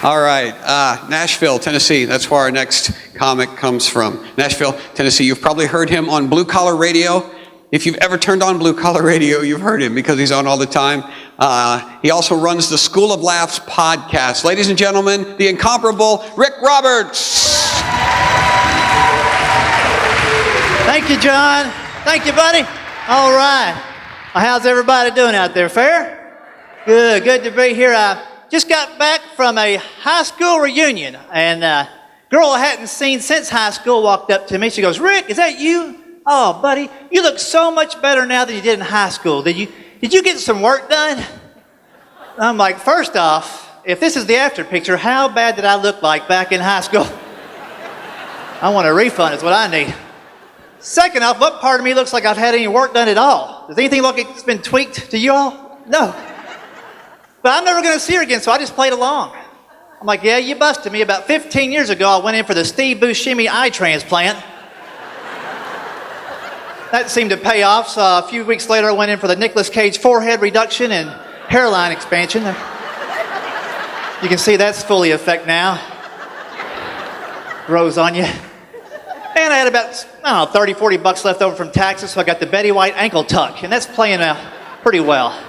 All right, Nashville, Tennessee. That's where our next comic comes from. Nashville, Tennessee. You've probably heard him on Blue Collar Radio. If you've ever turned on Blue Collar Radio, you've heard him because he's on all the time. He also runs the School of Laughs podcast. Ladies and gentlemen, the incomparable Rick Roberts. Thank you, John. Thank you, buddy. All right. Well, how's everybody doing out there? Fair? Good to be here. I just got back from a high school reunion, and a girl I hadn't seen since high school walked up to me. She goes, "Rick, is that you? Oh, buddy, you look so much better now than you did in high school. Did you get some work done?" I'm like, first off, if this is the after picture, how bad did I look like back in high school? I want a refund is what I need. Second off, what part of me looks like I've had any work done at all? Does anything look like it's been tweaked to you all? No. But I'm never going to see her again, so I just played along. I'm like, yeah, you busted me. About 15 years ago, I went in for the Steve Buscemi eye transplant. That seemed to pay off, so a few weeks later I went in for the Nicolas Cage forehead reduction and hairline expansion. You can see that's fully effect now. Grows on you. And I had about, 30, 40 bucks left over from taxes, so I got the Betty White ankle tuck, and that's playing out pretty well.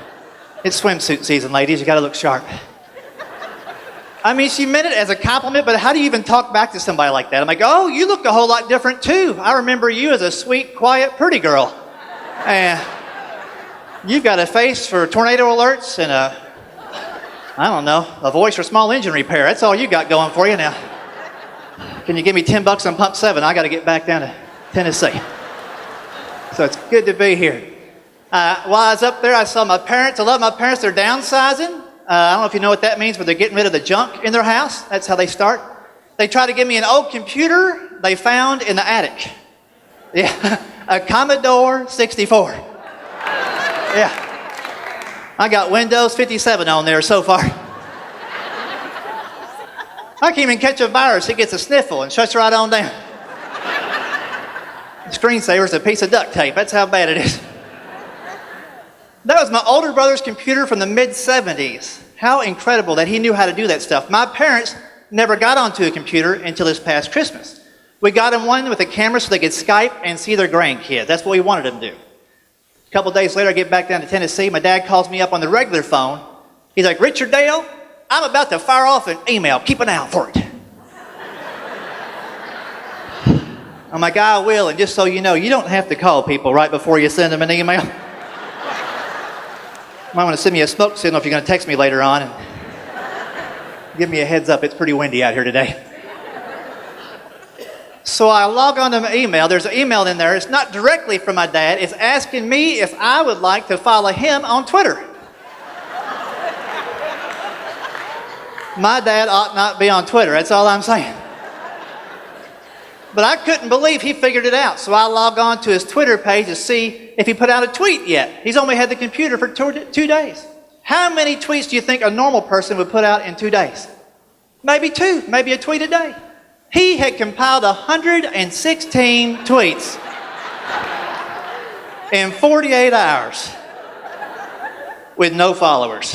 It's swimsuit season, ladies. You gotta look sharp. I mean, she meant it as a compliment, but how do you even talk back to somebody like that? I'm like, oh, you look a whole lot different too. I remember you as a sweet, quiet, pretty girl. And you've got a face for tornado alerts and a voice for small engine repair. That's all you got going for you now. Can you give me $10 on pump 7? I gotta get back down to Tennessee. So it's good to be here. While I was up there, I saw my parents. I love my parents. They're downsizing. I don't know if you know what that means, but they're getting rid of the junk in their house. That's how they start. They tried to give me an old computer they found in the attic. Yeah, a Commodore 64. Yeah. I got Windows 57 on there so far. I can't even catch a virus. It gets a sniffle and shuts right on down. The screensaver's a piece of duct tape. That's how bad it is. That was my older brother's computer from the mid-'70s. How incredible that he knew how to do that stuff. My parents never got onto a computer until this past Christmas. We got them one with a camera so they could Skype and see their grandkids. That's what we wanted them to do. A couple days later, I get back down to Tennessee. My dad calls me up on the regular phone. He's like, "Richard Dale, I'm about to fire off an email. Keep an eye out for it." I'm like, "I will, and just so you know, you don't have to call people right before you send them an email. You might want to send me a smoke signal if you're going to text me later on and give me a heads up. It's pretty windy out here today." So I log on to my email. There's an email in there. It's not directly from my dad. It's asking me if I would like to follow him on Twitter. My dad ought not be on Twitter. That's all I'm saying. But I couldn't believe he figured it out. So I log on to his Twitter page to see if he put out a tweet yet. He's only had the computer for 2 days. How many tweets do you think a normal person would put out in 2 days? Maybe 2, maybe a tweet a day. He had compiled 116 tweets in 48 hours with no followers.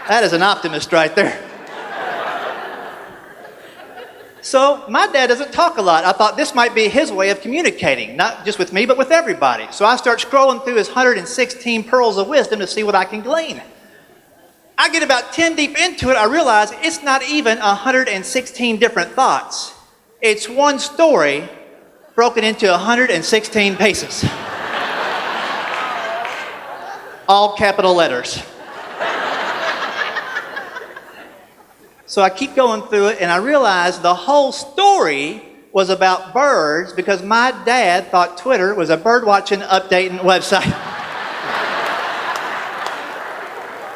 That is an optimist right there. So my dad doesn't talk a lot. I thought this might be his way of communicating, not just with me, but with everybody. So I start scrolling through his 116 pearls of wisdom to see what I can glean. I get about 10 deep into it, I realize it's not even 116 different thoughts. It's one story broken into 116 pieces. All capital letters. So I keep going through it, and I realized the whole story was about birds because my dad thought Twitter was a bird-watching, updating website.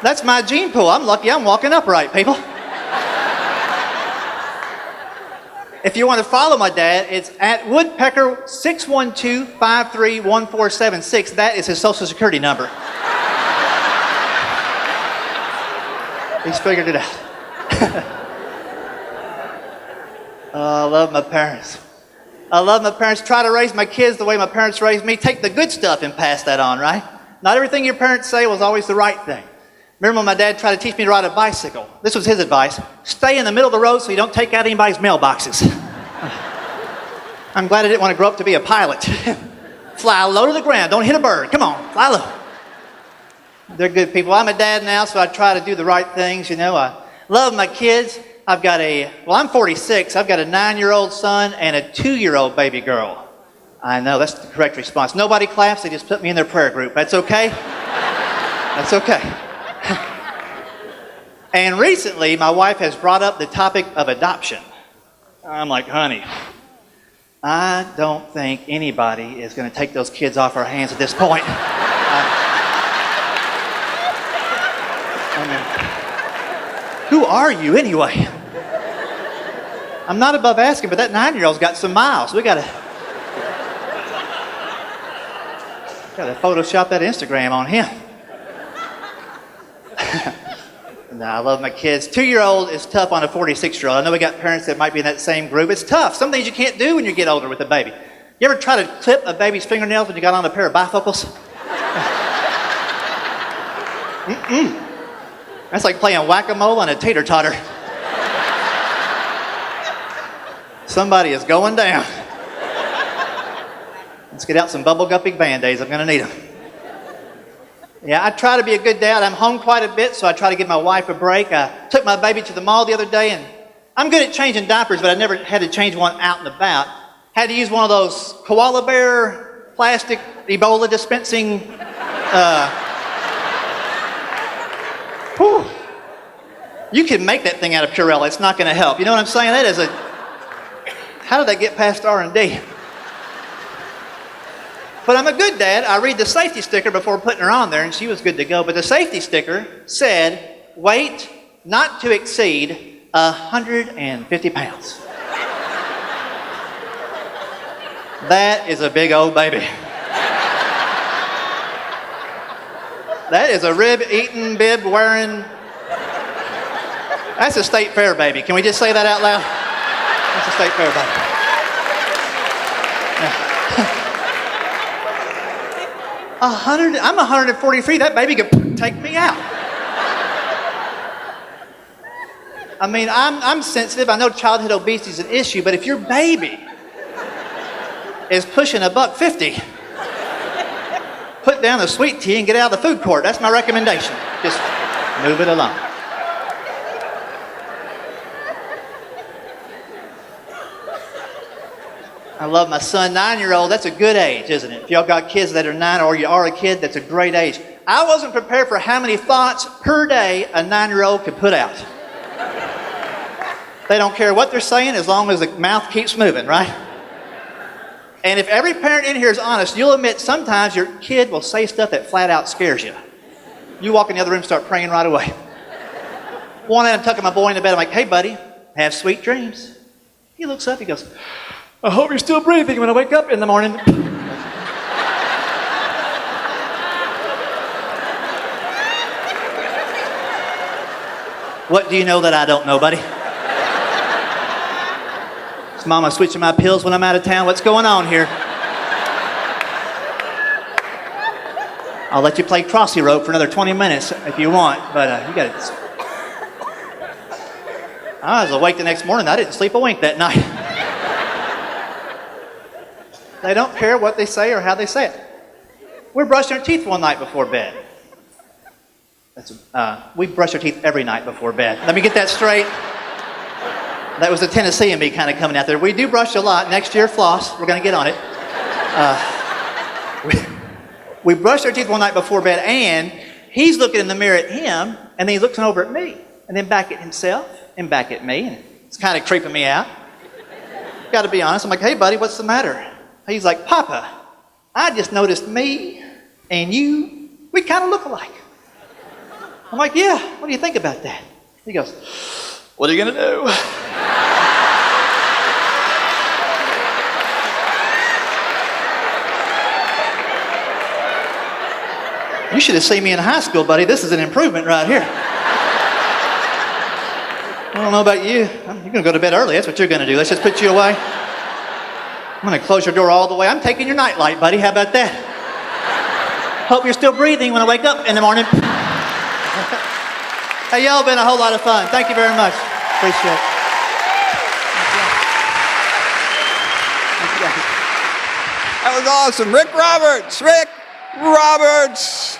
That's my gene pool. I'm lucky I'm walking upright, people. If you want to follow my dad, it's at Woodpecker612531476. That is his social security number. He's figured it out. Oh, I love my parents. I love my parents. Try to raise my kids the way my parents raised me. Take the good stuff and pass that on, right? Not everything your parents say was always the right thing. Remember when my dad tried to teach me to ride a bicycle? This was his advice. Stay in the middle of the road so you don't take out anybody's mailboxes. I'm glad I didn't want to grow up to be a pilot. Fly low to the ground. Don't hit a bird. Come on, fly low. They're good people. I'm a dad now, so I try to do the right things, you know. I love my kids. I'm 46. I've got a 9-year-old son and a 2-year-old baby girl. I know, that's the correct response. Nobody claps. They just put me in their prayer group. That's okay? That's okay. And recently, my wife has brought up the topic of adoption. I'm like, honey, I don't think anybody is going to take those kids off our hands at this point. Who are you anyway? I'm not above asking, but that 9-year-old's got some miles. We gotta Photoshop that Instagram on him. No, I love my kids. 2-year-old is tough on a 46-year-old. I know we got parents that might be in that same group. It's tough. Some things you can't do when you get older with a baby. You ever try to clip a baby's fingernails when you got on a pair of bifocals? That's like playing whack-a-mole on a tater-totter. Somebody is going down. Let's get out some bubble guppy Band-Aids. I'm going to need them. Yeah, I try to be a good dad. I'm home quite a bit, so I try to give my wife a break. I took my baby to the mall the other day, and I'm good at changing diapers, but I never had to change one out and about. Had to use one of those koala bear plastic Ebola dispensing. Whew. You can make that thing out of Purell. It's not going to help. You know what I'm saying? That is how did that get past R&D? But I'm a good dad. I read the safety sticker before putting her on there, and she was good to go. But the safety sticker said, weight not to exceed 150 pounds. That is a big old baby. That is a rib-eating, bib-wearing... That's a state fair baby. Can we just say that out loud? That's a state fair baby. I'm 143. That baby could take me out. I mean, I'm sensitive. I know childhood obesity is an issue, but if your baby is pushing $150, put down the sweet tea and get out of the food court. That's my recommendation. Just move it along. I love my son, 9-year-old. That's a good age, isn't it? If y'all got kids that are 9 or you are a kid, that's a great age. I wasn't prepared for how many thoughts per day a 9-year-old could put out. They don't care what they're saying as long as the mouth keeps moving, right? And if every parent in here is honest, you'll admit sometimes your kid will say stuff that flat out scares you. You walk in the other room and start praying right away. One night I'm tucking my boy in the bed. I'm like, hey, buddy, have sweet dreams. He looks up, he goes, I hope you're still breathing when I wake up in the morning. What do you know that I don't know, buddy? Is Mama switching my pills when I'm out of town? What's going on here? I'll let you play crossy rope for another 20 minutes if you want, but you got it. I was awake the next morning. I didn't sleep a wink that night. They don't care what they say or how they say it. We're brushing our teeth one night before bed. We brush our teeth every night before bed. Let me get that straight. That was the Tennessee in me kind of coming out there. We do brush a lot. Next year, floss. We're going to get on it. We brushed our teeth one night before bed, and he's looking in the mirror at him, and then he's looking over at me, and then back at himself, and back at me, and it's kind of creeping me out. Got to be honest. I'm like, hey, buddy, what's the matter? He's like, Papa, I just noticed me and you, we kind of look alike. I'm like, yeah, what do you think about that? He goes, what are you going to do? You should have seen me in high school, buddy. This is an improvement right here. I don't know about you. You're going to go to bed early. That's what you're going to do. Let's just put you away. I'm going to close your door all the way. I'm taking your nightlight, buddy. How about that? Hope you're still breathing when I wake up in the morning. Hey, y'all been a whole lot of fun. Thank you very much. Appreciate it. That was awesome. Rick Roberts. Rick Roberts.